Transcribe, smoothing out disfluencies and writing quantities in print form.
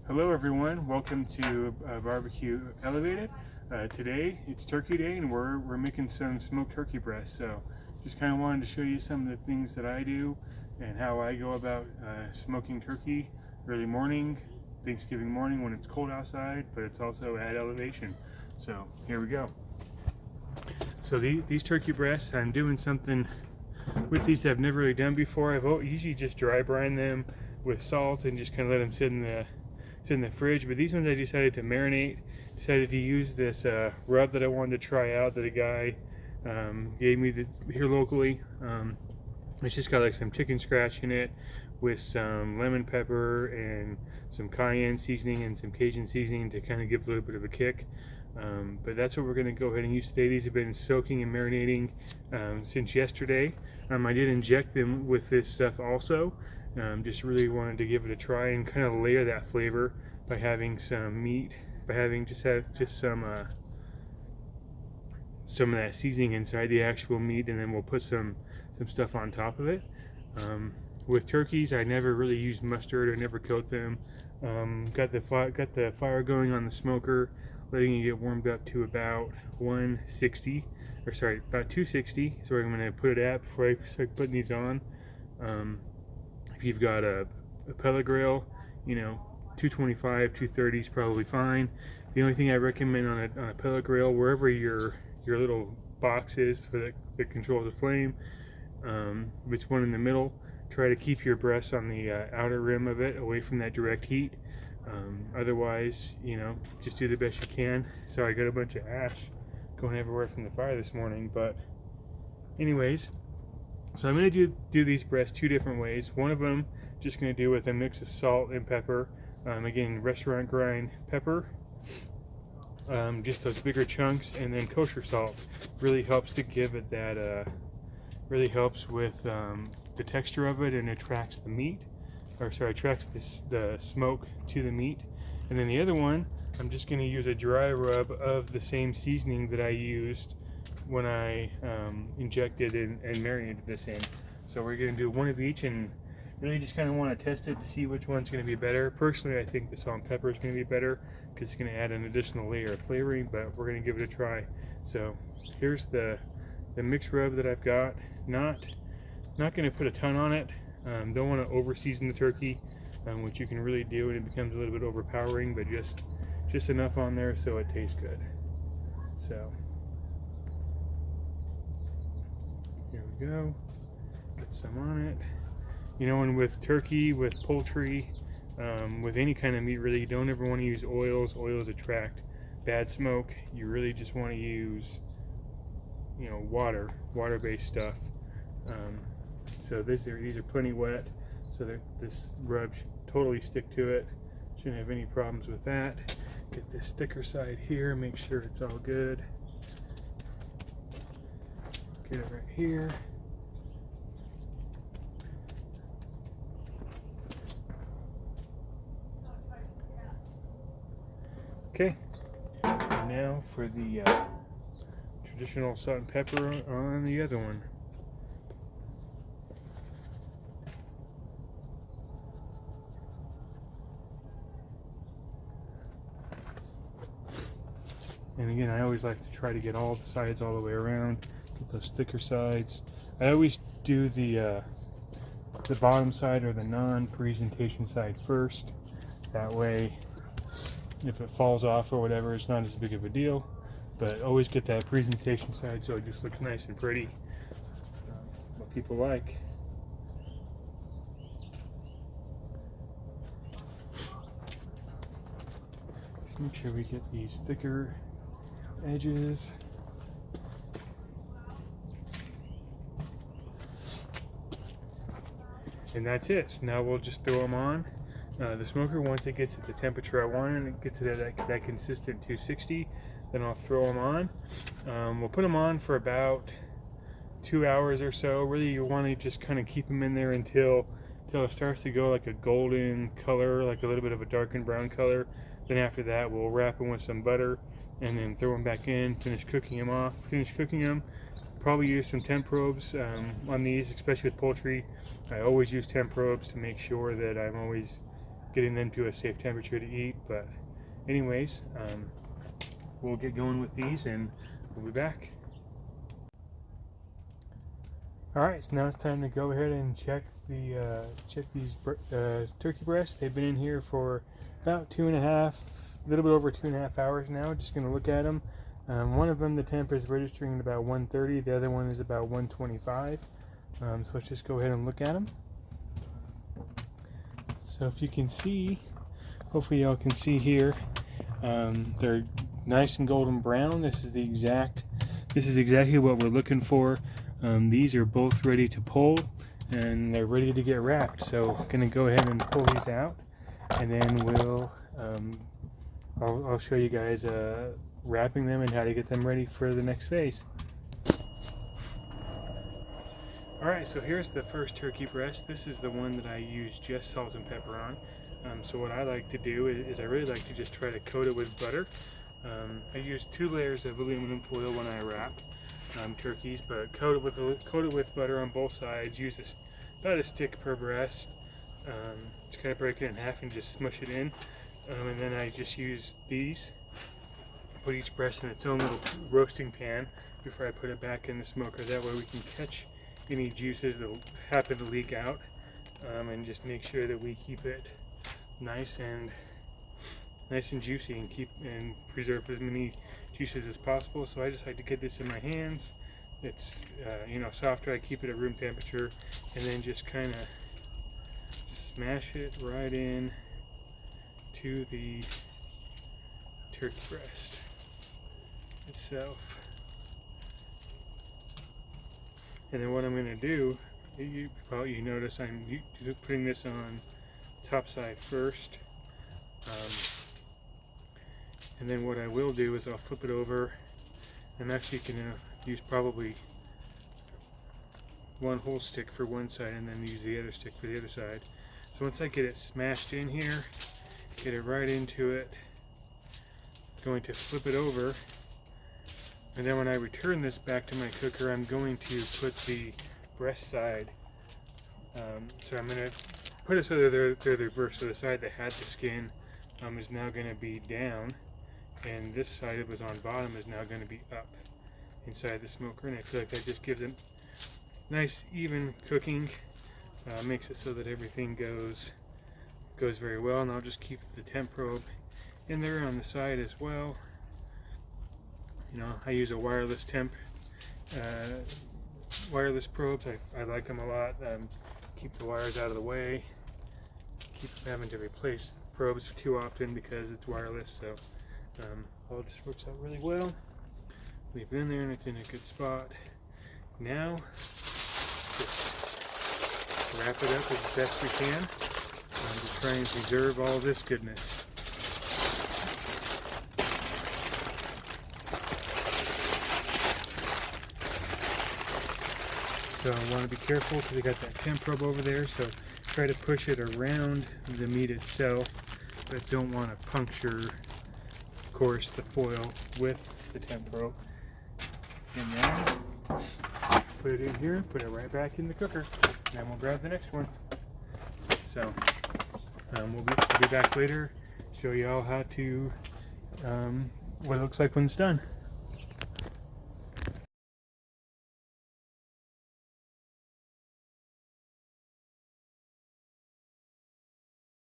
Hello everyone, welcome to BBQ Elevated. Today it's Turkey Day and we're making some smoked turkey breast. So just kind of wanted to show you some of the things that I do and how I go about smoking turkey early morning, Thanksgiving morning when it's cold outside, but it's also at elevation. So here we go. So these turkey breasts, I'm doing something with these I've never really done before. I've usually just dry brine them with salt and just kind of let them sit in the fridge, but these ones I decided to marinate. Decided to use this rub that I wanted to try out that a guy gave me here locally. It's just got like some chicken scratch in it with some lemon pepper and some cayenne seasoning and some Cajun seasoning to kind of give a little bit of a kick. But that's what we're going to go ahead and use today. These have been soaking and marinating since yesterday. I did inject them with this stuff also. Just really wanted to give it a try and kind of layer that flavor by having some meat, by having just some of that seasoning inside the actual meat, and then we'll put some stuff on top of it. With turkeys, I never really used mustard. I never coat them. Got the fire going on the smoker, letting it get warmed up to about 160, or sorry, about 260. So I'm going to put it at before I start putting these on. If you've got a pellet grill, 225, 230 is probably fine. The only thing I recommend on a pellet grill, wherever your little box is for that controls the flame, if it's one in the middle, try to keep your breast on the outer rim of it, away from that direct heat. Otherwise, just do the best you can. Sorry, I got a bunch of ash going everywhere from the fire this morning, but anyways. So I'm going to do these breasts two different ways. One of them just going to do with a mix of salt and pepper. Again, restaurant grind pepper, just those bigger chunks, and then kosher salt. Really helps to give it that, really helps with the texture of it, and attracts the meat, attracts the smoke to the meat. And then the other one, I'm just going to use a dry rub of the same seasoning that I used when I injected and marinated this in. So we're going to do one of each and really just kind of want to test it to see which one's going to be better. Personally, I think the salt and pepper is going to be better because it's going to add an additional layer of flavoring, but we're going to give it a try. So here's the mixed rub that I've got. Not going to put a ton on it. Don't want to over season the turkey, which you can really do, and it becomes a little bit overpowering, but just enough on there so it tastes good. So here we go. Get some on it. And with turkey, with poultry, with any kind of meat, really, you don't ever want to use oils. Oils attract bad smoke. You really just want to use, water-based stuff. So these are plenty wet, so that this rub should totally stick to it. Shouldn't have any problems with that. Get this thicker side here, make sure it's all good. Get it right here. Okay, and now for the traditional salt and pepper on the other one. And again, I always like to try to get all the sides all the way around, get those thicker sides. I always do the bottom side or the non-presentation side first. That way, if it falls off or whatever, it's not as big of a deal. But always get that presentation side so it just looks nice and pretty. What people like. Just make sure we get these thicker edges. And that's it. So now we'll just throw them on the smoker. Once it gets at the temperature I want and it gets at that consistent 260, then I'll throw them on. We'll put them on for about 2 hours or so. Really, you want to just kind of keep them in there until it starts to go like a golden color, like a little bit of a darkened brown color. Then after that, we'll wrap them with some butter and then throw them back in, finish cooking them. Probably use some temp probes on these, especially with poultry. I always use temp probes to make sure that I'm always getting them to a safe temperature to eat. But anyways, we'll get going with these and we'll be back. Alright, so now it's time to go ahead and check these turkey breasts. They've been in here for about a little bit over 2.5 hours now. Just going to look at them. One of them, the temp is registering at about 130. The other one is about 125. So let's just go ahead and look at them. So if you can see, hopefully y'all can see here, they're nice and golden brown. This is exactly what we're looking for. These are both ready to pull, and they're ready to get wrapped. So I'm gonna go ahead and pull these out, and then I'll show you guys wrapping them and how to get them ready for the next phase. Alright, so here's the first turkey breast. This is the one that I use just salt and pepper on. So what I like to do is I really like to just try to coat it with butter. I use 2 layers of aluminum foil when I wrap turkeys, but coat it with butter on both sides. Use about a stick per breast. Just kind of break it in half and just smush it in. And then I just use these. Put each breast in its own little roasting pan before I put it back in the smoker. That way we can catch any juices that happen to leak out, and just make sure that we keep it nice and juicy and preserve as many juices as possible. So I just like to get this in my hands. It's softer. I keep it at room temperature, and then just kind of smash it right in to the turkey breast itself. And then what I'm going to do, you notice I'm putting this on the top side first. And then what I will do is I'll flip it over. I'm actually going to use probably one whole stick for one side and then use the other stick for the other side. So once I get it smashed in here, get it right into it, I'm going to flip it over. And then when I return this back to my cooker, I'm going to put the breast side. So I'm going to put it so they're reversed. So the side that had the skin is now going to be down, and this side that was on bottom is now going to be up inside the smoker. And I feel like that just gives it nice even cooking. Makes it so that everything goes very well. And I'll just keep the temp probe in there on the side as well. I use a wireless wireless probes. I like them a lot. Keep the wires out of the way. Keep having to replace probes too often because it's wireless. So all just works out really well. Leave it in there and it's in a good spot. Now, just wrap it up as best we can to try and preserve all this goodness. So I want to be careful because I got that temp probe over there, so try to push it around the meat itself, but don't want to puncture, of course, the foil with the temp probe. And then put it in here, put it right back in the cooker, and then we'll grab the next one. So we'll be back later, show you all how to, what it looks like when it's done.